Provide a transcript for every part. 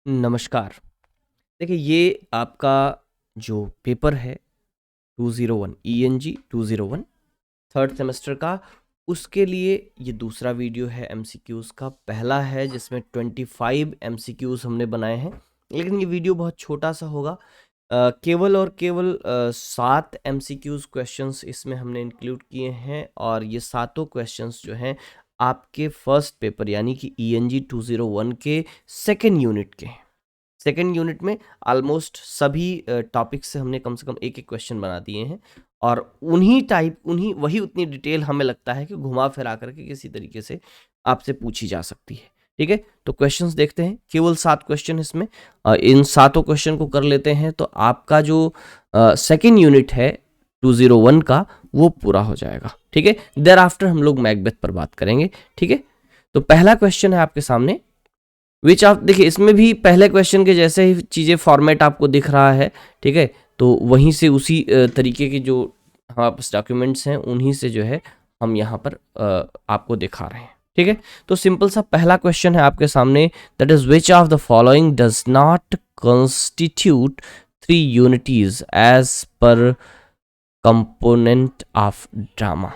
नमस्कार। देखिए ये आपका जो पेपर है 201 ENG 201 थर्ड सेमेस्टर का, उसके लिए ये दूसरा वीडियो है। MCQs का पहला है जिसमें 25 MCQs हमने बनाए हैं, लेकिन ये वीडियो बहुत छोटा सा होगा। केवल और केवल 7 MCQs क्वेश्चंस इसमें हमने इंक्लूड किए हैं और ये सातों क्वेश्चंस जो हैं आपके फर्स्ट पेपर यानी कि ENG 201 के सेकेंड यूनिट के हैं। सेकेंड यूनिट में ऑलमोस्ट सभी टॉपिक से हमने कम से कम एक एक क्वेश्चन बना दिए हैं और उन्हीं वही उतनी डिटेल हमें लगता है कि घुमा फिरा करके किसी तरीके से आपसे पूछी जा सकती है। ठीक है, तो क्वेश्चंस देखते हैं। केवल 7 क्वेश्चन इसमें, इन सातों क्वेश्चन को कर लेते हैं तो आपका जो सेकेंड यूनिट है 201 का वो पूरा हो जाएगा। ठीक है, देयर आफ्टर हम लोग मैकबेथ पर बात करेंगे। ठीक है, तो पहला क्वेश्चन है आपके सामने, विच आप देखिए इसमें भी पहले क्वेश्चन के जैसे ही चीज़ें फॉर्मेट आपको दिख रहा है। ठीक है, तो वहीं से उसी तरीके के जो हमारे पास डॉक्यूमेंट्स हैं उन्हीं से जो है हम यहाँ पर आपको दिखा रहे हैं। ठीक है, तो सिंपल सा पहला क्वेश्चन है आपके सामने, that is which of the following does not constitute 3 unities as per component of drama,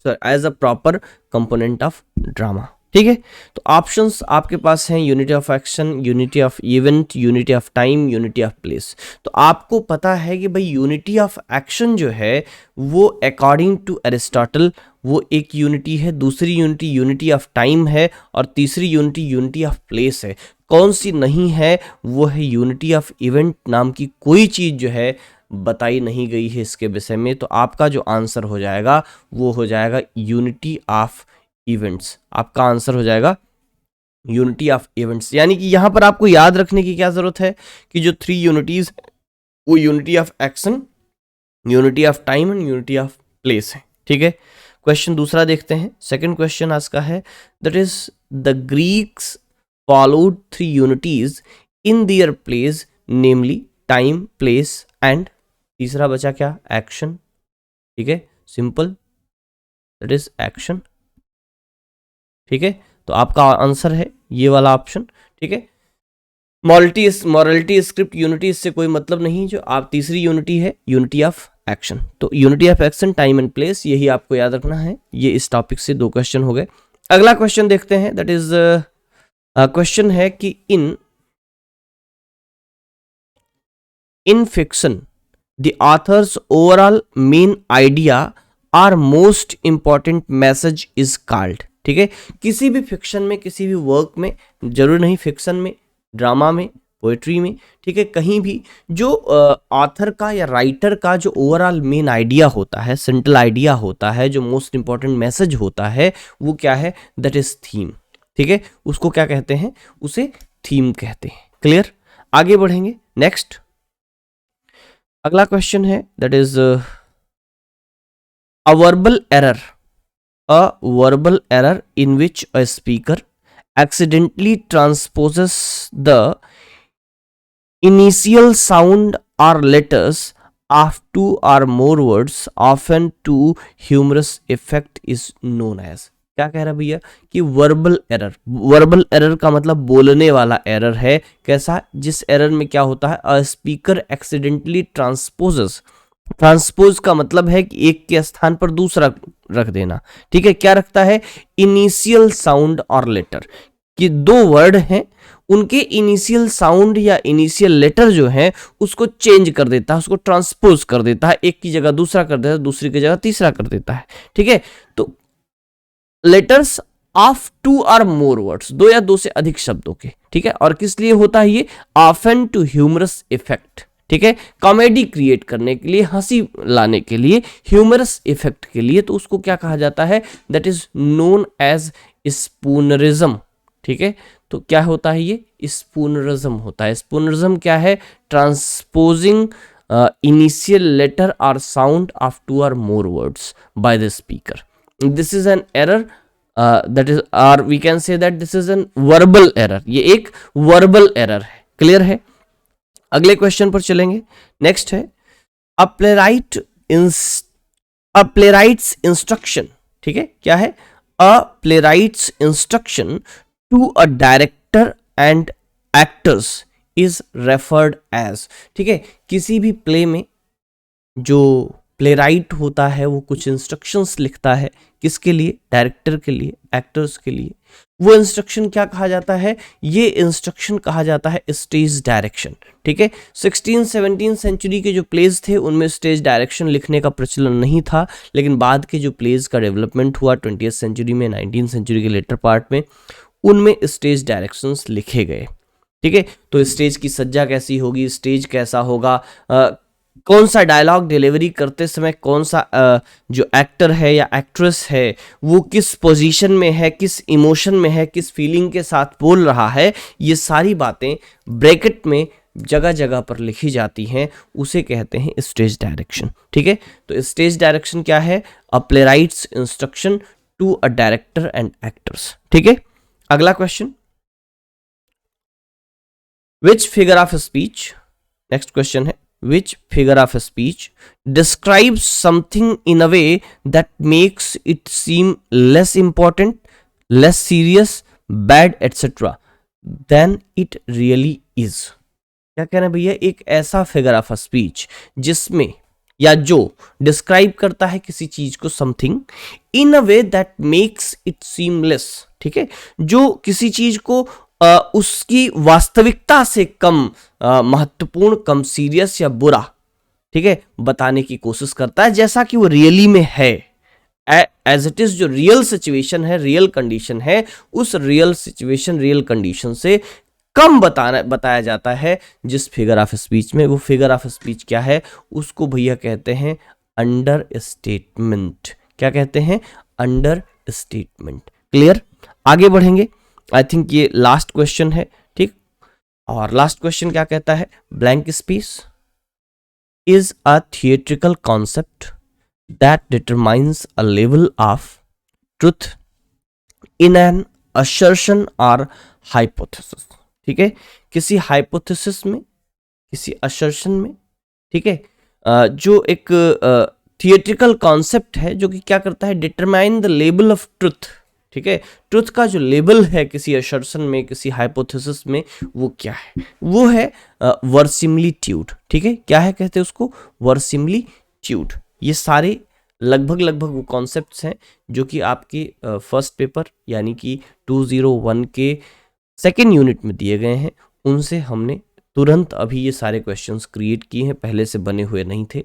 sir as a proper component of drama. ठीक है, तो ऑप्शंस आपके पास हैं unity of action, unity of event, unity of time, unity of place. तो आपको पता है कि भाई यूनिटी ऑफ एक्शन जो है वो अकॉर्डिंग टू एरिस्टोटल वो एक यूनिटी है, दूसरी यूनिटी यूनिटी ऑफ टाइम है और तीसरी यूनिटी यूनिटी ऑफ प्लेस है। कौन सी नहीं है वो है यूनिटी ऑफ इवेंट नाम की कोई चीज़ जो है बताई नहीं गई है इसके विषय में। तो आपका जो आंसर हो जाएगा वो हो जाएगा यूनिटी ऑफ इवेंट्स। आपका आंसर हो जाएगा यूनिटी ऑफ इवेंट्स। यानी कि यहां पर आपको याद रखने की क्या जरूरत है कि जो 3 यूनिटीज वो unity of action, unity of time and unity of place है। ठीक है, क्वेश्चन दूसरा देखते हैं। सेकंड क्वेश्चन आज का है, that is the Greeks followed 3 unities in their place, namely time, place and तीसरा बचा क्या, एक्शन। ठीक है, सिंपल, दैट इज एक्शन। ठीक है, तो आपका आंसर है ये वाला ऑप्शन। ठीक है, मॉरलिटी स्क्रिप्ट यूनिटी इससे कोई मतलब नहीं, जो आप तीसरी यूनिटी है यूनिटी ऑफ एक्शन। तो unity of action, time and place, यही आपको याद रखना है। ये इस टॉपिक से 2 क्वेश्चन हो गए। अगला क्वेश्चन देखते हैं, दैट इज क्वेश्चन है कि in fiction the author's overall main idea or most important message is called. ठीक है, किसी भी फिक्शन में, किसी भी वर्क में, जरूर नहीं फिक्शन में, ड्रामा में, पोएट्री में, ठीक है, कहीं भी जो ऑथर का या राइटर का जो ओवरऑल मेन आइडिया होता है, सेंट्रल आइडिया होता है, जो मोस्ट इंपॉर्टेंट मैसेज होता है, वो क्या है, दैट इज थीम। ठीक है, उसको क्या कहते हैं, उसे थीम कहते हैं। क्लियर, आगे बढ़ेंगे। नेक्स्ट अगला क्वेश्चन है, that is a verbal error, a verbal error in which a speaker accidentally transposes the initial sound or letters of 2 or more words, often to humorous effect, is known as। क्या कह रहा है भैया कि verbal error का मतलब बोलने वाला एरर है। कैसा, जिस एरर में क्या होता है, अ स्पीकर एक्सीडेंटली ट्रांसपोज का मतलब है कि एक के स्थान पर दूसरा रख देना। ठीक है, क्या रखता है, इनिशियल साउंड और लेटर, कि 2 वर्ड हैं, उनके इनिशियल साउंड या इनिशियल लेटर जो है उसको चेंज कर देता है, उसको ट्रांसपोज कर देता है, एक की जगह दूसरा कर देता है, दूसरी की जगह तीसरा कर देता है। ठीक है, तो लेटर्स ऑफ 2 और मोर वर्ड्स, 2 या 2 से अधिक शब्दों के। ठीक है, और किस लिए होता है ये, ऑफन टू ह्यूमरस इफेक्ट। ठीक है, कॉमेडी क्रिएट करने के लिए, हंसी लाने के लिए, ह्यूमरस इफेक्ट के लिए, तो उसको क्या कहा जाता है, दैट इज नोन एज स्पूनरिज्म। ठीक है, तो क्या होता है ये, स्पूनरिज्म होता है। स्पूनरिज्म क्या है, ट्रांसपोजिंग इनिशियल लेटर और साउंड ऑफ 2 और more words by the speaker. This is an error, that is, और we can say that this is an verbal error. ये एक वर्बल एरर है। क्लियर है, अगले क्वेश्चन पर चलेंगे। नेक्स्ट है, अ प्लेराइट्स इंस्ट्रक्शन। ठीक है, क्या है, a playwright's instruction to a director and actors is referred as. ठीक है, किसी भी प्ले में जो प्ले राइट होता है वो कुछ इंस्ट्रक्शंस लिखता है, किसके लिए? डायरेक्टर के लिए, एक्टर्स के लिए। वो इंस्ट्रक्शन क्या कहा जाता है? ये इंस्ट्रक्शन कहा जाता है स्टेज डायरेक्शन। ठीक है, 16-17 सेंचुरी के जो प्लेज थे उनमें स्टेज डायरेक्शन लिखने का प्रचलन नहीं था, लेकिन बाद के जो प्लेज का डेवलपमेंट हुआ 20th सेंचुरी में, 19th सेंचुरी के लेटर पार्ट में, उनमें स्टेज डायरेक्शंस लिखे गए। ठीक है, तो स्टेज की सज्जा कैसी होगी, स्टेज कैसा होगा, कौन सा डायलॉग डिलीवरी करते समय कौन सा जो एक्टर है या एक्ट्रेस है वो किस पोजीशन में है, किस इमोशन में है, किस फीलिंग के साथ बोल रहा है, ये सारी बातें ब्रैकेट में जगह जगह पर लिखी जाती हैं, उसे कहते हैं स्टेज डायरेक्शन। ठीक है, तो स्टेज डायरेक्शन क्या है? A playwright's instruction to a director and actors. ठीक है, अगला question, which figure of speech, next question है, which figure of speech describes something in a way that makes it seem less important, less serious, bad, etc. than it really is। क्या कहना है भैया? एक ऐसा फिगर ऑफ स्पीच जिसमें या जो डिस्क्राइब करता है किसी चीज को, something in a way that makes it seem less. ठीक है, जो किसी चीज को उसकी वास्तविकता से कम महत्वपूर्ण, कम सीरियस या बुरा, ठीक है, बताने की कोशिश करता है, जैसा कि वो रियली में है, एज इट इज। जो रियल सिचुएशन है, रियल कंडीशन है, उस रियल सिचुएशन, रियल कंडीशन से कम बताया जाता है जिस फिगर ऑफ स्पीच में। वो फिगर ऑफ स्पीच क्या है? उसको भैया कहते हैं अंडर स्टेटमेंट। क्या कहते हैं? Under statement. क्लियर? आगे बढ़ेंगे, आई थिंक ये लास्ट क्वेश्चन है। ठीक, और लास्ट क्वेश्चन क्या कहता है? Blank space is a theatrical concept that determines a level of truth in an assertion और हाइपोथेसिस। ठीक है, किसी हाइपोथेसिस में, किसी असर्शन में, ठीक है, जो एक थिएट्रिकल कॉन्सेप्ट है जो कि क्या करता है? Determine the level of truth. ठीक है, ट्रुथ का जो लेवल है किसी असर्शन में, किसी हाइपोथेसिस में, वो क्या है? वो है वर्सिमिलिट्यूड। ठीक है, क्या है कहते हैं उसको? वर्सिमिलिट्यूड। ये सारे लगभग वो कॉन्सेप्ट्स हैं जो कि आपके फर्स्ट पेपर यानी कि 201 के सेकेंड यूनिट में दिए गए हैं। उनसे हमने तुरंत अभी ये सारे क्वेश्चंस क्रिएट किए हैं, पहले से बने हुए नहीं थे,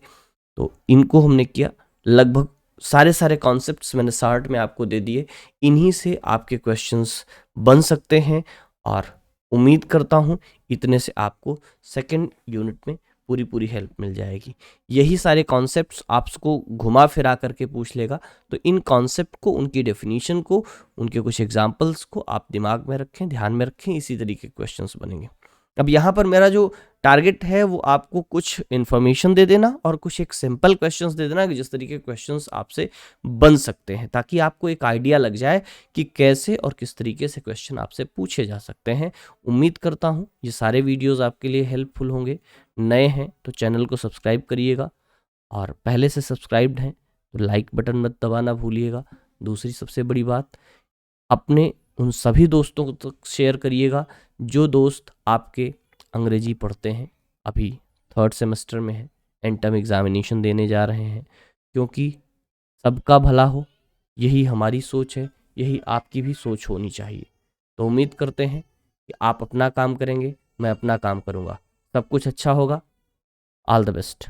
तो इनको हमने किया। लगभग सारे कॉन्सेप्ट्स मैंने शार्ट में आपको दे दिए, इन्हीं से आपके क्वेश्चंस बन सकते हैं, और उम्मीद करता हूँ इतने से आपको सेकंड यूनिट में पूरी हेल्प मिल जाएगी। यही सारे कॉन्सेप्ट्स आपको घुमा फिरा करके पूछ लेगा, तो इन कॉन्सेप्ट को, उनकी डेफिनेशन को, उनके कुछ एग्जाम्पल्स को आप दिमाग में रखें, ध्यान में रखें, इसी तरीके के क्वेश्चंस बनेंगे। अब यहाँ पर मेरा जो टारगेट है वो आपको कुछ इन्फॉर्मेशन दे देना और कुछ एक सिंपल क्वेश्चंस दे देना कि जिस तरीके के क्वेश्चंस आपसे बन सकते हैं, ताकि आपको एक आइडिया लग जाए कि कैसे और किस तरीके से क्वेश्चन आपसे पूछे जा सकते हैं। उम्मीद करता हूँ ये सारे वीडियोज़ आपके लिए हेल्पफुल होंगे। नए हैं तो चैनल को सब्सक्राइब करिएगा, और पहले से सब्सक्राइब्ड हैं तो लाइक बटन मत दबाना भूलिएगा। दूसरी सबसे बड़ी बात, अपने उन सभी दोस्तों तक शेयर करिएगा जो दोस्त आपके अंग्रेजी पढ़ते हैं, अभी 3rd सेमेस्टर में है, एंड टर्म एग्जामिनेशन देने जा रहे हैं, क्योंकि सबका भला हो, यही हमारी सोच है, यही आपकी भी सोच होनी चाहिए। तो उम्मीद करते हैं कि आप अपना काम करेंगे, मैं अपना काम करूँगा, सब कुछ अच्छा होगा। All the best.